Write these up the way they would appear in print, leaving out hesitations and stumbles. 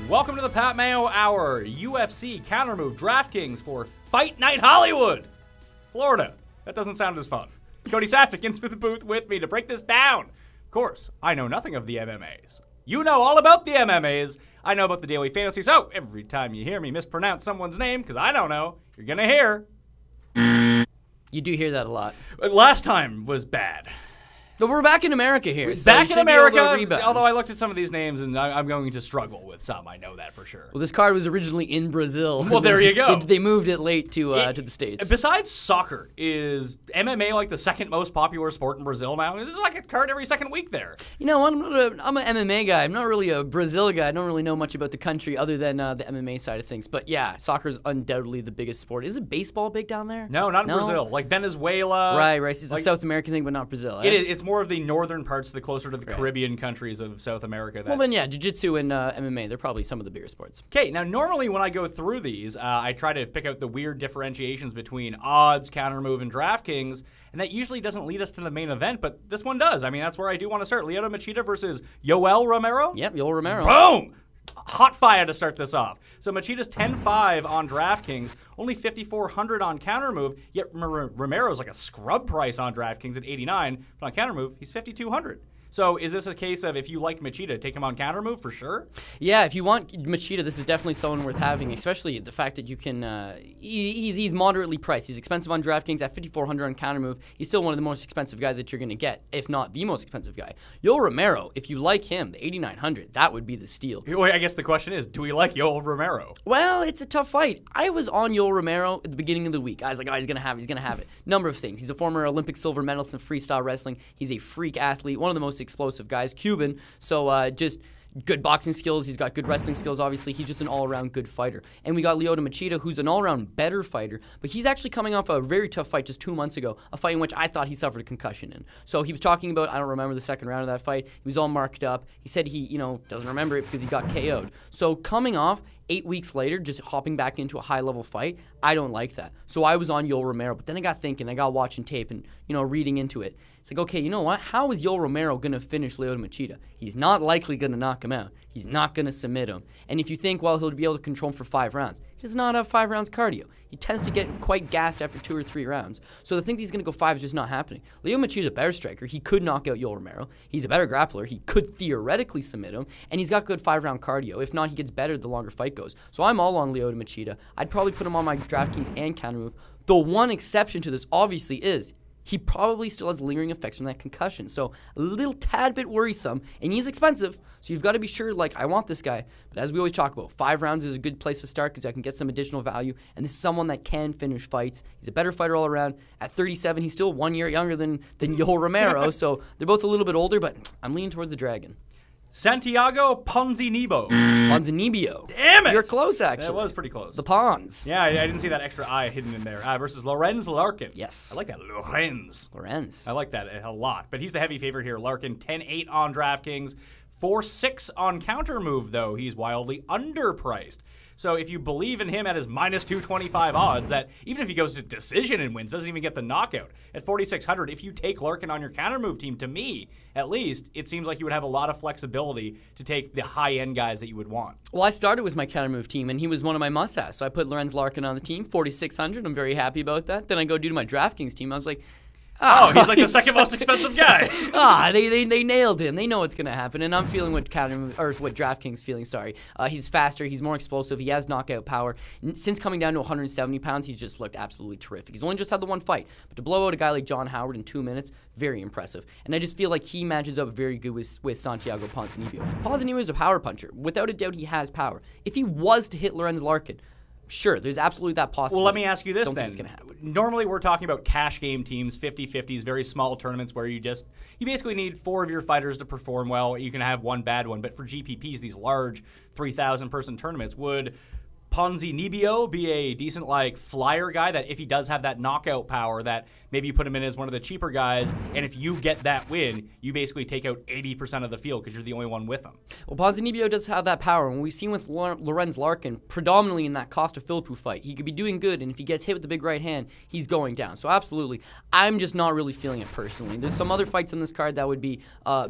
Welcome to the Pat Mayo Hour, UFC, Countermove, DraftKings for Fight Night Hollywood, Florida. That doesn't sound as fun. Cody Saftik in the booth with me to break this down. Of course, I know nothing of the MMAs. You know all about the MMAs. I know about the daily fantasy, so every time you hear me mispronounce someone's name, because I don't know, you're going to hear. You do hear that a lot. Last time was bad. So we're back in America here. So back in America, although I looked at some of these names and I'm going to struggle with some. I know that for sure. Well, this card was originally in Brazil. Well, there you go. They moved it late to the States. Besides soccer, is MMA like the second most popular sport in Brazil now? There's like a card every second week there. You know, I'm an MMA guy. I'm not really a Brazil guy. I don't really know much about the country other than the MMA side of things. But yeah, soccer is undoubtedly the biggest sport. Is it baseball big down there? No, not in Brazil. Like Venezuela. Right. It's a South American thing, but not Brazil. It is. It's more of the northern parts, closer to the Caribbean countries of South America. Well, then, yeah, jiu-jitsu and MMA, they're probably some of the bigger sports. Okay, now normally when I go through these, I try to pick out the weird differentiations between odds, Countermove, and DraftKings, and that usually doesn't lead us to the main event, but this one does. I mean, that's where I do want to start. Lyoto Machida versus Yoel Romero? Yep, Yoel Romero. Boom! Hot fire to start this off. So Machida's 10-5 on DraftKings, only 5,400 on Countermove, yet Romero's like a scrub price on DraftKings at 89, but on Countermove, he's 5,200. So is this a case of if you like Machida, take him on Countermove for sure? Yeah, if you want Machida, this is definitely someone worth having, especially the fact that you can, he's moderately priced. He's expensive on DraftKings at 5,400 on Countermove. He's still one of the most expensive guys that you're going to get, if not the most expensive guy. Yoel Romero, if you like him, the 8,900, that would be the steal. Well, I guess the question is, do we like Yoel Romero? Well, it's a tough fight. I was on Yoel Romero at the beginning of the week. I was like, oh, he's going to have it. Number of things. He's a former Olympic silver medalist in freestyle wrestling. He's a freak athlete, one of the most explosive guys, Cuban, so just good boxing skills. He's got good wrestling skills, obviously. He's just an all-around good fighter. And we got Lyoto Machida, who's an all-around better fighter, but he's actually coming off a very tough fight just 2 months ago, a fight in which I thought he suffered a concussion in. So he was talking about, I don't remember the second round of that fight, he was all marked up. He said he, doesn't remember it because he got KO'd. So coming off 8 weeks later, just hopping back into a high-level fight, I don't like that. So I was on Yoel Romero, but then I got thinking, I got watching tape and, reading into it. It's like, okay, you know what? How is Yoel Romero going to finish Lyoto Machida? He's not likely going to knock him out. He's not going to submit him. And if you think, well, he'll be able to control him for 5 rounds, he does not have 5 rounds cardio. He tends to get quite gassed after 2 or 3 rounds. So to think he's going to go 5 is just not happening. Lyoto Machida's a better striker. He could knock out Yoel Romero. He's a better grappler. He could theoretically submit him. And he's got good 5-round cardio. If not, he gets better the longer fight goes. So I'm all on Lyoto Machida. I'd probably put him on my DraftKings and Countermove. The one exception to this, obviously, is he probably still has lingering effects from that concussion. So a little tad bit worrisome, and he's expensive, so you've got to be sure, I want this guy. But as we always talk about, 5 rounds is a good place to start because I can get some additional value, and this is someone that can finish fights. He's a better fighter all around. At 37, he's still 1 year younger than Yoel Romero, so they're both a little bit older, but I'm leaning towards the Dragon. Santiago Ponzinibbio. Ponzinibbio. Damn it! You're close, actually. That was pretty close. The Pons. Yeah, I didn't see that extra I hidden in there. Versus Lorenz Larkin. Yes. I like that. Lorenz. I like that a lot. But he's the heavy favorite here. Larkin, 10-8 on DraftKings. 4-6 on Countermove, though. He's wildly underpriced. So if you believe in him at his minus 225 odds, that even if he goes to decision and wins, doesn't even get the knockout. At 4,600, if you take Larkin on your Countermove team, to me, at least, it seems like you would have a lot of flexibility to take the high-end guys that you would want. Well, I started with my Countermove team, and he was one of my must-haves. So I put Lorenz Larkin on the team, 4,600. I'm very happy about that. Then I go do my DraftKings team. I was like, he's like the second most expensive guy. They nailed him. They know what's going to happen, and I'm feeling what DraftKings feeling. Sorry, he's faster. He's more explosive. He has knockout power. Since coming down to 170 pounds, he's just looked absolutely terrific. He's only just had the one fight, but to blow out a guy like John Howard in 2 minutes, very impressive. And I just feel like he matches up very good with Santiago Ponzinibbio. Ponzinibbio is a power puncher. Without a doubt, he has power. If he was to hit Lorenz Larkin, sure, there's absolutely that possibility. Well, let me ask you this then. It's gonna happen. Normally we're talking about cash game teams, 50-50s, very small tournaments where you basically need 4 of your fighters to perform well. You can have one bad one. But for GPPs, these large 3,000-person tournaments, would Ponzinibbio be a decent like flyer guy that if he does have that knockout power that maybe you put him in as one of the cheaper guys, and if you get that win, you basically take out 80% of the field because you're the only one with him. Well, Ponzinibbio does have that power, and we've seen with Lorenz Larkin, predominantly in that Costa Philippou fight, he could be doing good, and if he gets hit with the big right hand, he's going down. So absolutely, I'm just not really feeling it personally. There's some other fights on this card that would be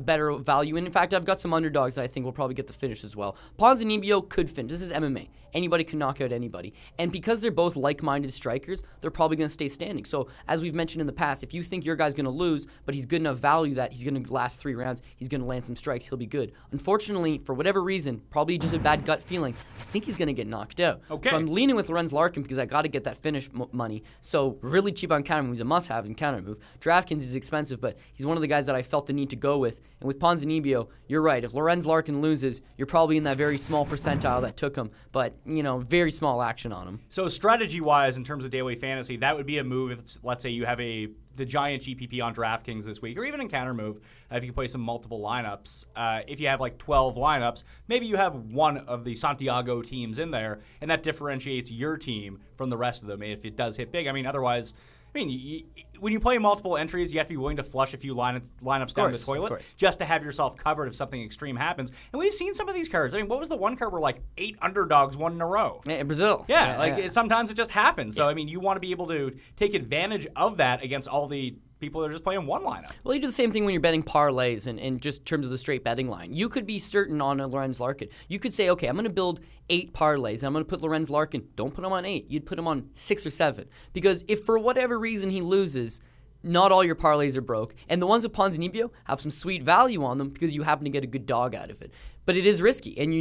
better value, and in fact, I've got some underdogs that I think will probably get the finish as well. Ponzinibbio could finish. This is MMA. Anybody can knock out anybody. And because they're both like-minded strikers, they're probably going to stay standing. So, as we've mentioned in the past, if you think your guy's going to lose, but he's good enough value that he's going to last 3 rounds, he's going to land some strikes, he'll be good. Unfortunately, for whatever reason, probably just a bad gut feeling, I think he's going to get knocked out. Okay. So I'm leaning with Lorenz Larkin because I got to get that finish money. So really cheap on Countermove. He's a must-have in Countermove. DraftKings is expensive, but he's one of the guys that I felt the need to go with. And with Ponzinibbio, you're right. If Lorenz Larkin loses, you're probably in that very small percentile that took him. But, very small action on him. So strategy-wise, in terms of daily fantasy, that would be a move if, let's say, you have the giant GPP on DraftKings this week, or even in Countermove, if you play some multiple lineups. If you have like 12 lineups, maybe you have one of the Santiago teams in there, and that differentiates your team from the rest of them if it does hit big. Otherwise, when you play multiple entries, you have to be willing to flush a few lineups down the toilet just to have yourself covered if something extreme happens. And we've seen some of these cards. What was the one card where like 8 underdogs won in a row? Yeah, in Brazil. Yeah, sometimes it just happens. So, you want to be able to take advantage of that against all the people that are just playing one lineup. Well, you do the same thing when you're betting parlays and just in terms of the straight betting line. You could be certain on a Lorenz Larkin. You could say, okay, I'm going to build 8 parlays, and I'm going to put Lorenz Larkin. Don't put him on 8. You'd put him on 6 or 7. Because if for whatever reason he loses, not all your parlays are broke. And the ones with Ponzinibbio have some sweet value on them because you happen to get a good dog out of it. But it is risky. And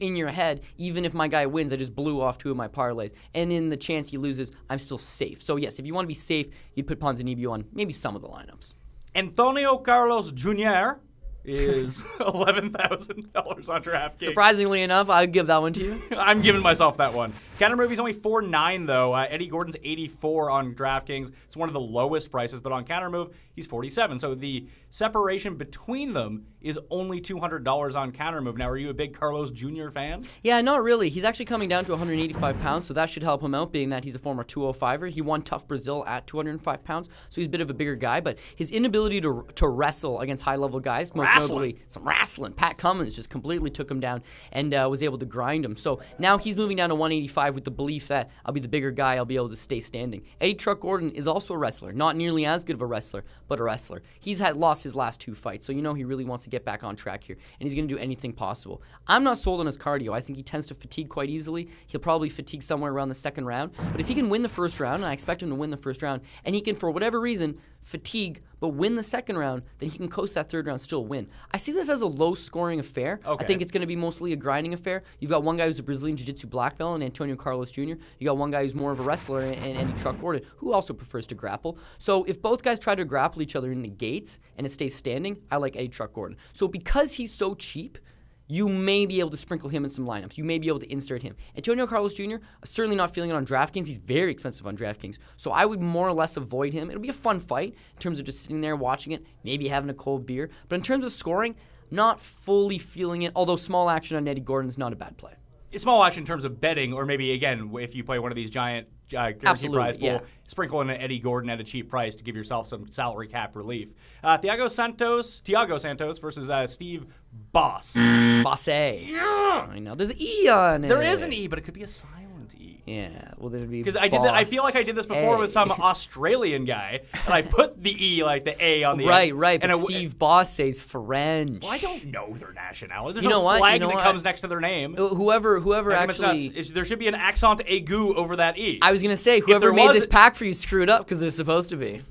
in your head, even if my guy wins, I just blew off 2 of my parlays. And in the chance he loses, I'm still safe. So yes, if you want to be safe, you'd put Ponzinibbio on maybe some of the lineups. Antonio Carlos Jr. is $11,000 on DraftKings. Surprisingly enough, I'd give that one to you. I'm giving myself that one. Countermove, he's only $4.9 though. Eddie Gordon's $84 on DraftKings. It's one of the lowest prices, but on Countermove, he's $47. So the separation between them is only $200 on Countermove. Now, are you a big Carlos Jr. fan? Yeah, not really. He's actually coming down to 185 pounds, so that should help him out, being that he's a former 205er. He won Tough Brazil at 205 pounds, so he's a bit of a bigger guy, but his inability to wrestle against high-level guys, most notably some wrestling. Pat Cummins just completely took him down and was able to grind him. So now he's moving down to 185 with the belief that I'll be the bigger guy, I'll be able to stay standing. Eddie Truck Gordon is also a wrestler, not nearly as good of a wrestler, but a wrestler. He's lost his last 2 fights, so he really wants to get back on track here, and he's going to do anything possible. I'm not sold on his cardio. I think he tends to fatigue quite easily. He'll probably fatigue somewhere around the 2nd round, but if he can win the 1st round, and I expect him to win the 1st round, and he can, for whatever reason, fatigue, but win the 2nd round, then he can coast that 3rd round, still win. I see this as a low-scoring affair. Okay. I think it's going to be mostly a grinding affair. You've got one guy who's a Brazilian Jiu-Jitsu black belt, and Antonio Carlos Jr. You got one guy who's more of a wrestler, and Eddie Truck Gordon, who also prefers to grapple. So if both guys try to grapple each other in the gates, and it stays standing, I like Eddie Truck Gordon. So because he's so cheap, you may be able to sprinkle him in some lineups. You may be able to insert him. Antonio Carlos Jr., certainly not feeling it on DraftKings. He's very expensive on DraftKings. So I would more or less avoid him. It'll be a fun fight in terms of just sitting there watching it, maybe having a cold beer. But in terms of scoring, not fully feeling it, although small action on Eddie Gordon is not a bad play. Small action in terms of betting, or maybe, again, if you play one of these giant guaranteed prize pool, sprinkle in an Eddie Gordon at a cheap price to give yourself some salary cap relief. Thiago Santos versus Steve Boss. Bosse. Yeah. I know. There's an E on it. There is an E, but it could be a silent E. Yeah. Well, there'd be because I feel like I did this before with some Australian guy, and I put the E, like the A, on the end. Right. But Steve Bosse's French. Well, I don't know their nationality. There's no flag that comes next to their name. Whoever actually, there should be an accent aigu over that E. I was gonna say whoever made this pack for you screwed up because they're supposed to be.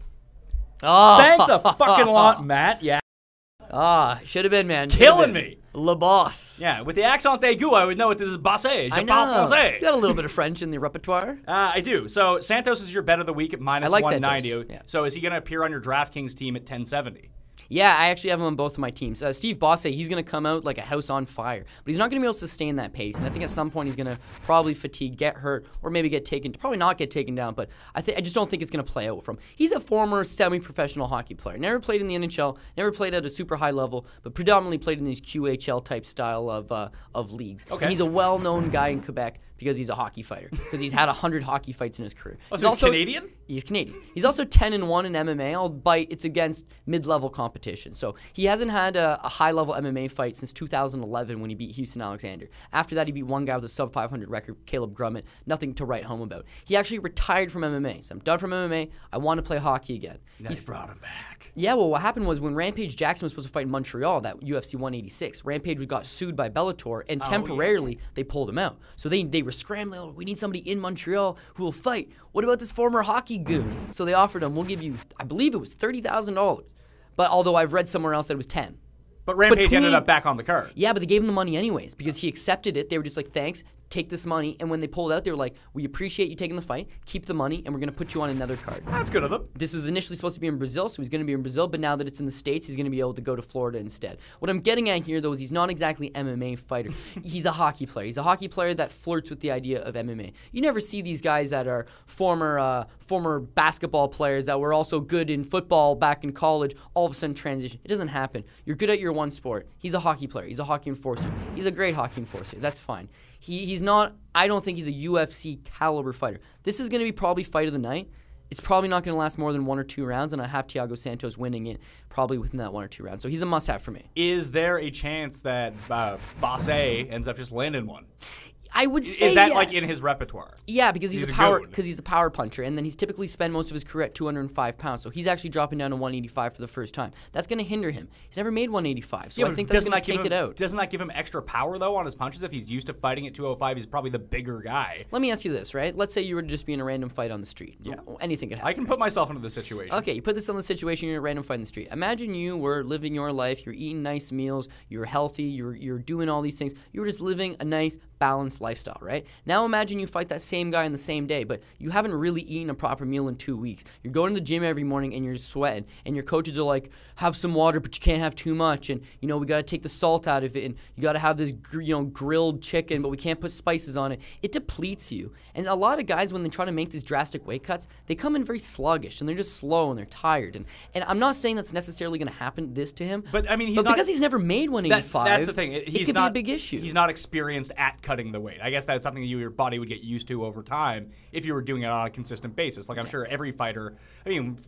Oh, thanks a fucking lot, Matt. Yeah. Should have been, man. Killing me. Le Boss. Yeah, with the accent aigu, I would know what this is. Bosse. I know. You got a little bit of French in the repertoire. I do. So Santos is your bet of the week at minus 190. Yeah. So is he going to appear on your DraftKings team at 1070? Yeah, I actually have him on both of my teams. Steve Bosse, he's going to come out like a house on fire, but he's not going to be able to sustain that pace. And I think at some point he's going to probably fatigue, get hurt, or maybe get taken. Probably not get taken down, but I just don't think it's going to play out for him. He's a former semi-professional hockey player. Never played in the NHL, never played at a super high level, but predominantly played in these QHL type style of leagues. Okay. And he's a well-known guy in Quebec because he's a hockey fighter. Because he's had 100 hockey fights in his career. Oh, so he's Canadian? He's Canadian. He's also 10-1 in MMA, albeit it's against mid-level competition. So he hasn't had a high-level MMA fight since 2011 when he beat Houston Alexander. After that, he beat one guy with a sub-500 record, Caleb Drummond. Nothing to write home about. He actually retired from MMA. So I'm done from MMA. I want to play hockey again. He's brought him back. Yeah, well, what happened was when Rampage Jackson was supposed to fight in Montreal, that UFC 186, Rampage got sued by Bellator, and temporarily they pulled him out. So they were scrambling, oh, we need somebody in Montreal who will fight. What about this former hockey goon? So they offered him, we'll give you, I believe it was $30,000. But although I've read somewhere else that it was 10. But Rampage ended up back on the card. Yeah, but they gave him the money anyways because he accepted it. They were just like, thanks, take this money. And when they pulled out, they were like, we appreciate you taking the fight, keep the money, and we're going to put you on another card. That's good of them. This was initially supposed to be in Brazil, so he's going to be in Brazil, but now that it's in the States, he's going to be able to go to Florida instead. What I'm getting at here, though, is he's not exactly an MMA fighter. He's a hockey player. He's a hockey player that flirts with the idea of MMA. You never see these guys that are former basketball players that were also good in football back in college, all of a sudden transition. It doesn't happen. You're good at your one sport. He's a hockey player. He's a hockey enforcer. He's a great hockey enforcer. That's fine. He's not, I don't think he's a UFC caliber fighter. This is going to be probably fight of the night. It's probably not going to last more than 1 or 2 rounds, and I have Thiago Santos winning it probably within that 1 or 2 rounds. So he's a must-have for me. Is there a chance that Bosse ends up just landing one? I would say is that yes. like in his repertoire? Yeah, because he's a power puncher, and then he's typically spent most of his career at 205 pounds. So he's actually dropping down to 185 for the first time. That's going to hinder him. He's never made 185, so I think that's going to take it out. Doesn't that give him extra power though on his punches? If he's used to fighting at 205, he's probably the bigger guy. Let me ask you this, right? Let's say you were to just be in a random fight on the street. Yeah, anything could happen. I can put myself into this situation. Okay, you put this in the situation. You're in a random fight in the street. Imagine you were living your life. You're eating nice meals. You're healthy. You're doing all these things. You were just living a nice, balanced lifestyle, right? Now imagine you fight that same guy on the same day, but you haven't really eaten a proper meal in 2 weeks. You're going to the gym every morning and you're sweating, and your coaches are like, have some water, but you can't have too much, and we got to take the salt out of it, and you got to have this grilled chicken, but we can't put spices on it. It depletes you. And a lot of guys, when they try to make these drastic weight cuts, they come in very sluggish, and they're just slow, and they're tired. And I'm not saying that's necessarily going to happen to him, but I mean, because he's never made 185, that's the thing. It could be a big issue. He's not experienced at cutting the weight. I guess that's something that your body would get used to over time if you were doing it on a consistent basis. Like I'm sure every fighter. I mean,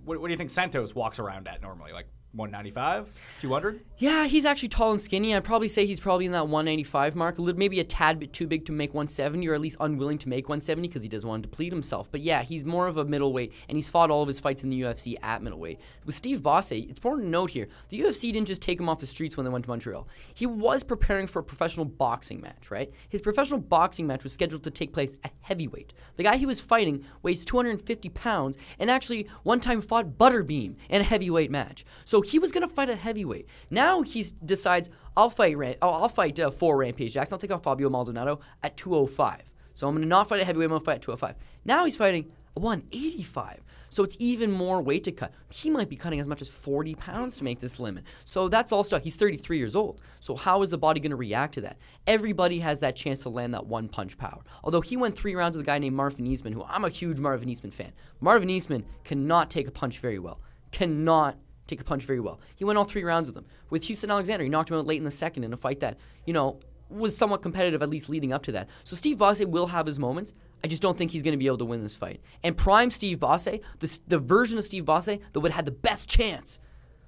what do you think Santos walks around at normally? Like 195, 200? Yeah, he's actually tall and skinny. I'd probably say he's probably in that 195 mark, maybe a tad bit too big to make 170, or at least unwilling to make 170 because he doesn't want to deplete himself. But yeah, he's more of a middleweight, and he's fought all of his fights in the UFC at middleweight. With Steve Bosse, it's important to note here, the UFC didn't just take him off the streets when they went to Montreal. He was preparing for a professional boxing match, right? His professional boxing match was scheduled to take place at heavyweight. The guy he was fighting weighs 250 pounds and actually one time fought Butterbeam in a heavyweight match. So he was going to fight at heavyweight. Now he decides, I'll fight 4 Rampage Jackson. I'll take on Fabio Maldonado at 205. So I'm going to not fight at heavyweight. I'm going to fight at 205. Now he's fighting 185. So it's even more weight to cut. He might be cutting as much as 40 pounds to make this limit. So that's all stuff. He's 33 years old. So how is the body going to react to that? Everybody has that chance to land that one punch power. Although he went 3 rounds with a guy named Marvin Eastman, who I'm a huge Marvin Eastman fan. Marvin Eastman cannot take a punch very well. He went all 3 rounds with him. With Houston Alexander, he knocked him out late in the second in a fight that, was somewhat competitive, at least leading up to that. So Steve Bosse will have his moments. I just don't think he's going to be able to win this fight. And prime Steve Bosse, the version of Steve Bosse that would have had the best chance,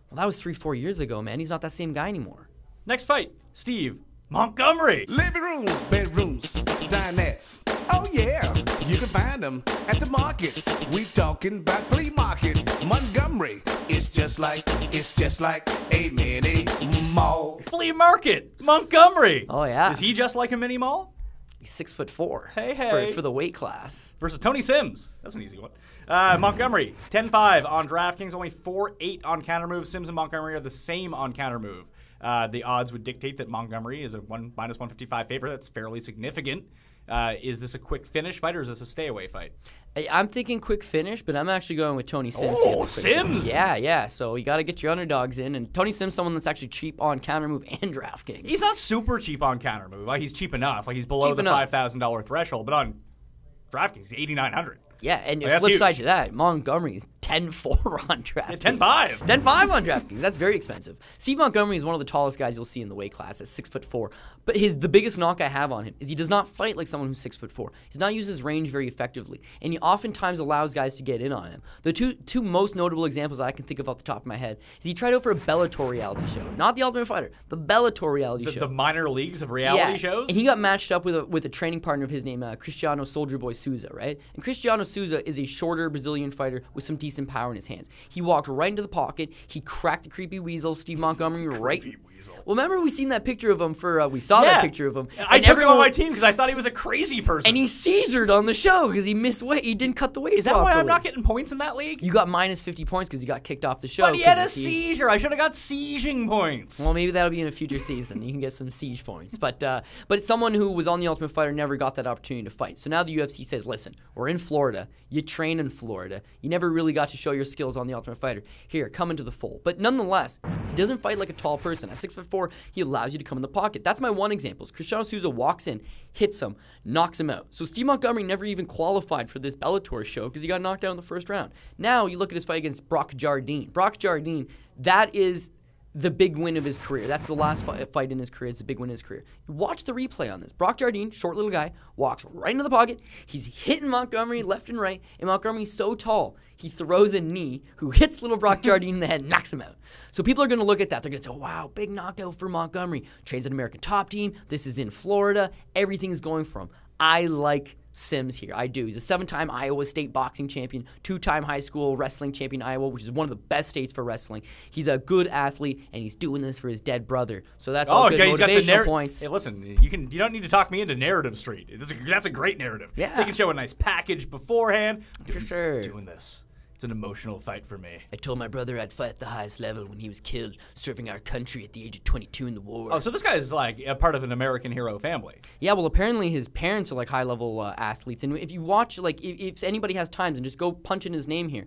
well, that was 3-4 years ago, man. He's not that same guy anymore. Next fight, Steve Montgomery. Living rooms, bedrooms, dinettes. Oh yeah, you can find them at the market. We talking about flea market. Montgomery, it's just like a mini mall. Flea market, Montgomery. Oh yeah. Is he just like a mini mall? He's 6'4". Hey. For the weight class. Versus Tony Sims. That's an easy one. Montgomery, 10-5 on DraftKings, only 4-8 on Countermove. Sims and Montgomery are the same on Countermove. The odds would dictate that Montgomery is a -155 favorite. That's fairly significant. Is this a quick finish fight or is this a stay-away fight? I'm thinking quick finish, but I'm actually going with Tony Sims. Oh, Sims! Yeah. So you got to get your underdogs in. And Tony Sims, someone that's actually cheap on Countermove and DraftKings. He's not super cheap on Countermove. Like, he's cheap enough. Like, he's below the $5,000 threshold. But on DraftKings, he's $8,900. Yeah, and flip side to that, Montgomery is 10-4 on DraftKings. 10-5. 10-5 on DraftKings. That's very expensive. Steve Montgomery is one of the tallest guys you'll see in the weight class at 6'4". But the biggest knock I have on him is he does not fight like someone who's 6'4". He's not used his range very effectively, and he oftentimes allows guys to get in on him. The two most notable examples I can think of off the top of my head is he tried out for a Bellator reality show, not the Ultimate Fighter, the Bellator reality show. The minor leagues of reality shows. And he got matched up with a training partner of his named Cristiano Soldier Boy Souza, right? And Cristiano Souza is a shorter Brazilian fighter with some decent power in his hands. He walked right into the pocket. He cracked the creepy weasel, Steve Montgomery, right. Weasel. Well, remember we seen that picture of him we saw that picture of him. I took him on my team because I thought he was a crazy person. And he seizured on the show because he missed weight. He didn't cut the weight. Is that why I'm not getting points in that league? You got minus 50 points because you got kicked off the show. But he had a seizure. I should have got sieging points. Well, maybe that'll be in a future season. You can get some siege points. But someone who was on the Ultimate Fighter never got that opportunity to fight. So now the UFC says, listen, we're in Florida. You train in Florida. You never really got to show your skills on the Ultimate Fighter. Here, come into the fold. But nonetheless, he doesn't fight like a tall person. At 6'4", he allows you to come in the pocket. That's my one example. Cristiano Souza walks in, hits him, knocks him out. So Steve Montgomery never even qualified for this Bellator show because he got knocked out in the first round. Now you look at his fight against Brock Jardine. Brock Jardine, that is the big win of his career. That's the last fight in his career. It's the big win in his career. Watch the replay on this. Brock Jardine, short little guy, walks right into the pocket. He's hitting Montgomery left and right, and Montgomery's so tall, he throws a knee, who hits little Brock Jardine in the head and knocks him out. So people are going to look at that. They're going to say, wow, big knockout for Montgomery. Trains an American Top Team. This is in Florida. Everything's going for him. I like Sims here. I do. He's a 7-time Iowa State boxing champion, 2-time high school wrestling champion in Iowa, which is one of the best states for wrestling. He's a good athlete, and he's doing this for his dead brother. So that's all good motivational points. Hey, listen, you don't need to talk me into narrative street. That's a great narrative. Yeah. They can show a nice package beforehand. For sure. Doing this. It's an emotional fight for me. I told my brother I'd fight at the highest level when he was killed, serving our country at the age of 22 in the war. Oh, so this guy is like a part of an American hero family. Yeah, well, apparently his parents are like high-level athletes. And if you watch, like, if anybody has time, then just go punch in his name here.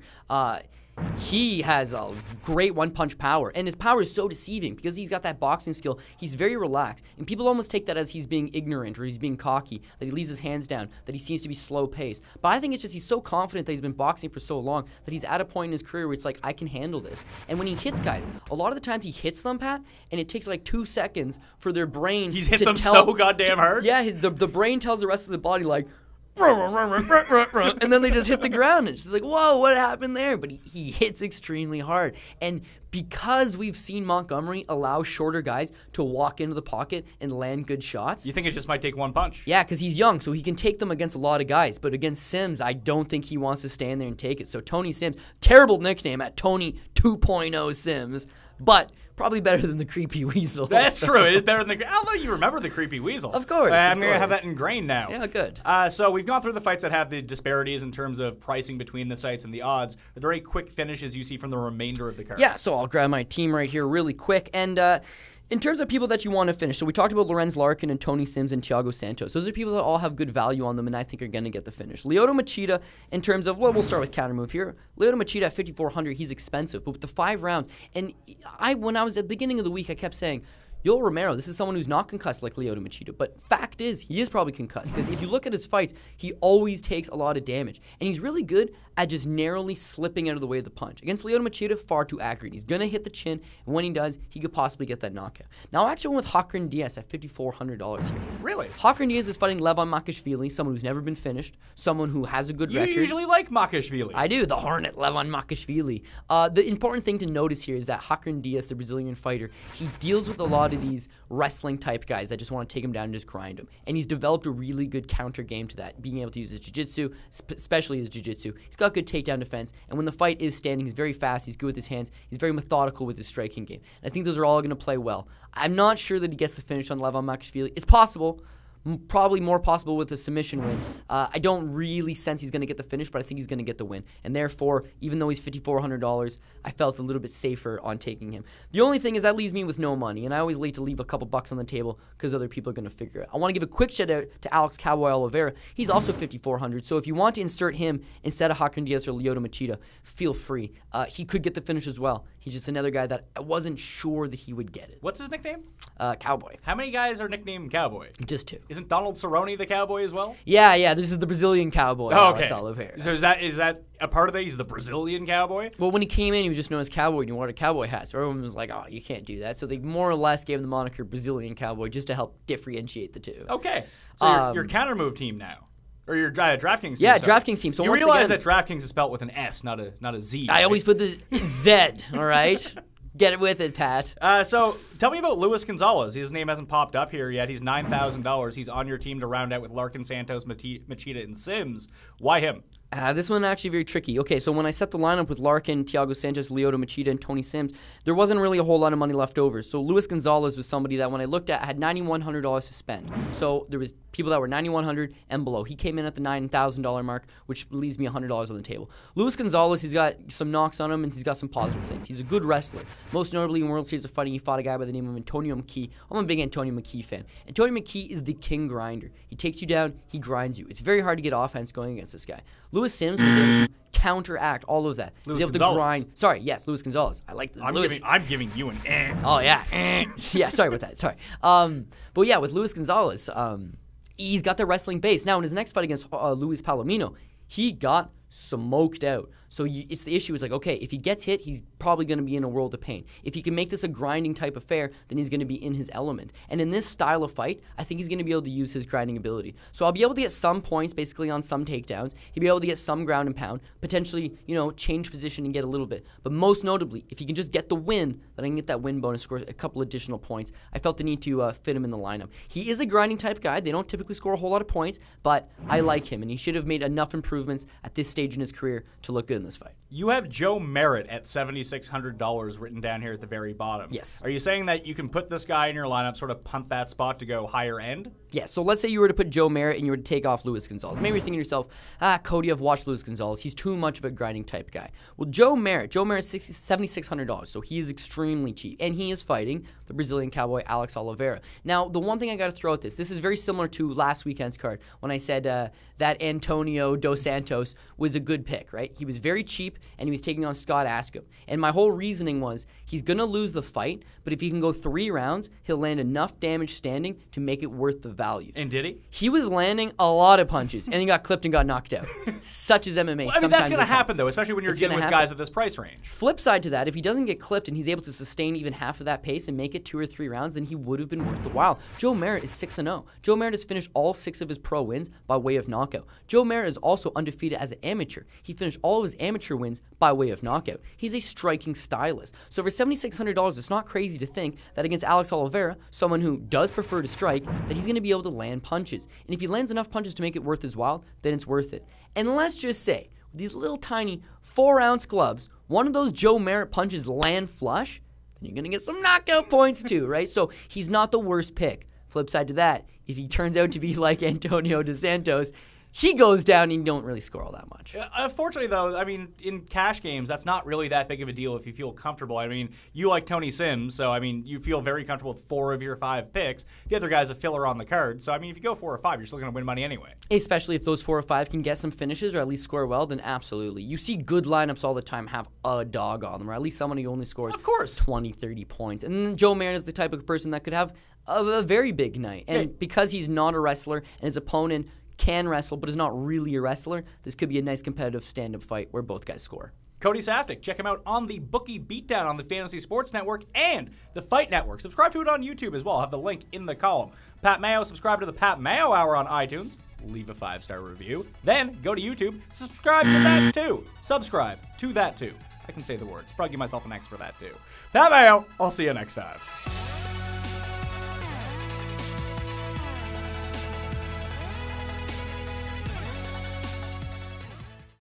He has a great one-punch power, and his power is so deceiving because he's got that boxing skill. He's very relaxed, and people almost take that as he's being ignorant or he's being cocky, that he leaves his hands down, that he seems to be slow-paced. But I think it's just he's so confident that he's been boxing for so long that he's at a point in his career where it's like, I can handle this. And when he hits guys, a lot of the times he hits them, Pat, and it takes like 2 seconds for their brain He's hit to them tell, so goddamn hard? Yeah, the brain tells the rest of the body, like, and then they just hit the ground. And it's just like, whoa, what happened there? But he hits extremely hard. And because we've seen Montgomery allow shorter guys to walk into the pocket and land good shots. You think it just might take one punch? Yeah, because he's young, so he can take them against a lot of guys. But against Sims, I don't think he wants to stand there and take it. So Tony Sims, terrible nickname at Tony 2.0 Sims, but probably better than the Creepy Weasel. That's true. It is better than the... Although you remember the Creepy Weasel. Of course. I'm going to have that ingrained now. Yeah, good. So we've gone through the fights that have the disparities in terms of pricing between the sites and the odds. Are there any quick finishes you see from the remainder of the card? Yeah, so I'll grab my team right here really quick. And in terms of people that you want to finish, so we talked about Lorenz Larkin and Tony Sims and Thiago Santos. Those are people that all have good value on them and I think are going to get the finish. Lyoto Machida, in terms of, well, we'll start with Kountermove here. Lyoto Machida at 5,400, he's expensive, but with the 5 rounds, and when I was at the beginning of the week, I kept saying, Yoel Romero, this is someone who's not concussed like Lyoto Machida, but fact is, he is probably concussed, because if you look at his fights, he always takes a lot of damage, and he's really good at just narrowly slipping out of the way of the punch. Against Lyoto Machida, far too accurate. He's going to hit the chin, and when he does, he could possibly get that knockout. Now, I actually went with Hakrin Diaz at $5,400 here. Really? Hakrin Diaz is fighting Levon Makashvili, someone who's never been finished, someone who has a good record. You usually like Makashvili. I do, the Hornet Levon Makashvili. The important thing to notice here is that Hakrin Diaz, the Brazilian fighter, he deals with a lot of these wrestling type guys that just want to take him down and just grind him. And he's developed a really good counter game to that, being able to use his jiu-jitsu, especially his jiu-jitsu. He's got good takedown defense, and when the fight is standing, he's very fast, he's good with his hands, he's very methodical with his striking game. And I think those are all going to play well. I'm not sure that he gets the finish on Levon Makashvili. It's possible. Probably more possible with a submission win. I don't really sense he's going to get the finish, but I think he's going to get the win. And therefore, even though he's $5,400, I felt a little bit safer on taking him. The only thing is that leaves me with no money, and I always like to leave a couple bucks on the table because other people are going to figure it out. I want to give a quick shout out to Alex Cowboy Oliveira. He's also $5,400, so if you want to insert him instead of Hakrin Diaz or Lyoto Machida, feel free. He could get the finish as well. He's just another guy that I wasn't sure that he would get it. What's his nickname? Cowboy. How many guys are nicknamed Cowboy? Just 2. Isn't Donald Cerrone the cowboy as well? Yeah. This is the Brazilian cowboy, Alex Oliveira. So is that a part of that? He's the Brazilian cowboy? Well, when he came in, he was just known as cowboy, and he wore a cowboy hat. So everyone was like, oh, you can't do that. So they more or less gave him the moniker Brazilian cowboy just to help differentiate the two. Okay. So your Kountermove team now. Or your DraftKings team. Yeah, DraftKings team. So you realize that DraftKings is spelled with an S, not a Z. I always put the Z, all right? Get it with it, Pat. So tell me about Luis Gonzalez. His name hasn't popped up here yet. He's $9,000. He's on your team to round out with Larkin, Santos, Machida, and Sims. Why him? This one actually very tricky. Okay, so when I set the lineup with Larkin, Thiago Santos, Lyoto Machida, and Tony Sims, there wasn't really a whole lot of money left over. So Luis Gonzalez was somebody that when I looked at, had $9,100 to spend. So there was people that were $9,100 and below. He came in at the $9,000 mark, which leaves me $100 on the table. Luis Gonzalez, he's got some knocks on him, and he's got some positive things. He's a good wrestler. Most notably in World Series of Fighting, he fought a guy by the name of Antonio McKee. I'm a big Antonio McKee fan. Antonio McKee is the king grinder. He takes you down, he grinds you. It's very hard to get offense going against this guy. Luis Sims was able to counteract all of that. Luis He was able Gonzalez. to grind. Sorry, yes, Luis Gonzalez. I like this. I'm giving you an eh. Oh, yeah. Yeah, sorry about that. Sorry. But yeah, with Luis Gonzalez, he's got the wrestling base. Now, in his next fight against Luis Palomino, he got smoked out. So it's the issue is like, okay, if he gets hit, he's probably going to be in a world of pain. If he can make this a grinding type affair, then he's going to be in his element. And in this style of fight, I think he's going to be able to use his grinding ability. So I'll be able to get some points basically on some takedowns. He'll be able to get some ground and pound, potentially, change position and get a little bit. But most notably, if he can just get the win, then I can get that win bonus, score a couple additional points. I felt the need to fit him in the lineup. He is a grinding type guy. They don't typically score a whole lot of points, but I like him, and he should have made enough improvements at this stage in his career to look good in this fight. You have Joe Merritt at $7,600 written down here at the very bottom. Yes. Are you saying that you can put this guy in your lineup, sort of punt that spot to go higher end? Yeah, so let's say you were to put Joe Merritt and you were to take off Luis Gonzalez. Maybe you're thinking to yourself, Cody, I've watched Luis Gonzalez. He's too much of a grinding type guy. Well, Joe Merritt's $7,600, so he is extremely cheap. And he is fighting the Brazilian cowboy Alex Oliveira. Now, the one thing I got to throw at this is very similar to last weekend's card when I said that Antonio Dos Santos was a good pick, right? He was very cheap, and he was taking on Scott Askham. And my whole reasoning was he's going to lose the fight, but if he can go 3 rounds, he'll land enough damage standing to make it worth the value. And did he? He was landing a lot of punches, and he got clipped and got knocked out. Such as MMA. Well, I mean, that's going to happen, though, especially when you're dealing with guys at this price range. Flip side to that, if he doesn't get clipped and he's able to sustain even half of that pace and make it 2 or 3 rounds, then he would have been worth the while. Joe Merritt is 6-0. Joe Merritt has finished all 6 of his pro wins by way of knockout. Joe Merritt is also undefeated as an amateur. He finished all of his amateur wins by way of knockout. He's a striking stylist. So for $7,600, it's not crazy to think that against Alex Oliveira, someone who does prefer to strike, that he's going to be able to land punches. And if he lands enough punches to make it worth his while, then it's worth it. And let's just say, with these little tiny 4-ounce gloves, one of those Joe Merritt punches land flush, then you're going to get some knockout points too, right? So he's not the worst pick. Flip side to that, if he turns out to be like Antonio Dos Santos, he goes down and you don't really score all that much. Unfortunately, though, I mean, in cash games, that's not really that big of a deal if you feel comfortable. I mean, you like Tony Sims, so, I mean, you feel very comfortable with 4 of your 5 picks. The other guy's a filler on the card. So, I mean, if you go 4 or 5, you're still going to win money anyway. Especially if those 4 or 5 can get some finishes or at least score well, then absolutely. You see good lineups all the time have a dog on them, or at least someone who only scores 20, 30 points. And then Joe Merritt is the type of person that could have a very big night. And because he's not a wrestler and his opponent can wrestle but is not really a wrestler, this could be a nice competitive stand-up fight where both guys score. Cody Saftik, check him out on the Bookie Beatdown on the Fantasy Sports Network and the Fight Network. Subscribe to it on YouTube as well. I'll have the link in the column. Pat Mayo, subscribe to the Pat Mayo Hour on iTunes. Leave a 5-star review. Then go to YouTube, subscribe to that too. Subscribe to that too. I can say the words. Probably give myself an X for that too. Pat Mayo, I'll see you next time.